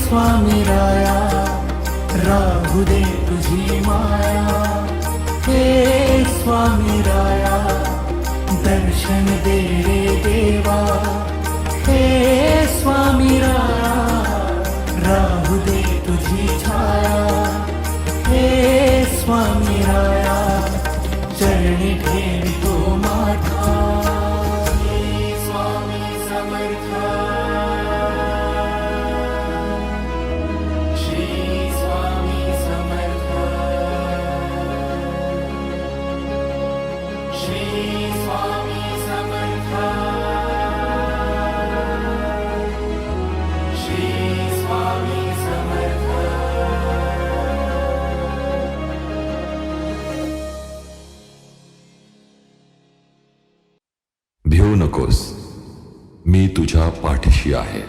स्वामी राया राहू दे तुझी माया, हे स्वामी राया दर्शन दे रे देवा, हे स्वामी राया राहू दे तुझी छाया, हे स्वामी राया चरणी ठेवितो माथा, हे स्वामी समर्थ, श्री स्वामी समर्थ, श्री स्वामी समर्थ, श्री स्वामी समर्थ. भिवू नकोस, मी तुझ्या पाठीशी आहे.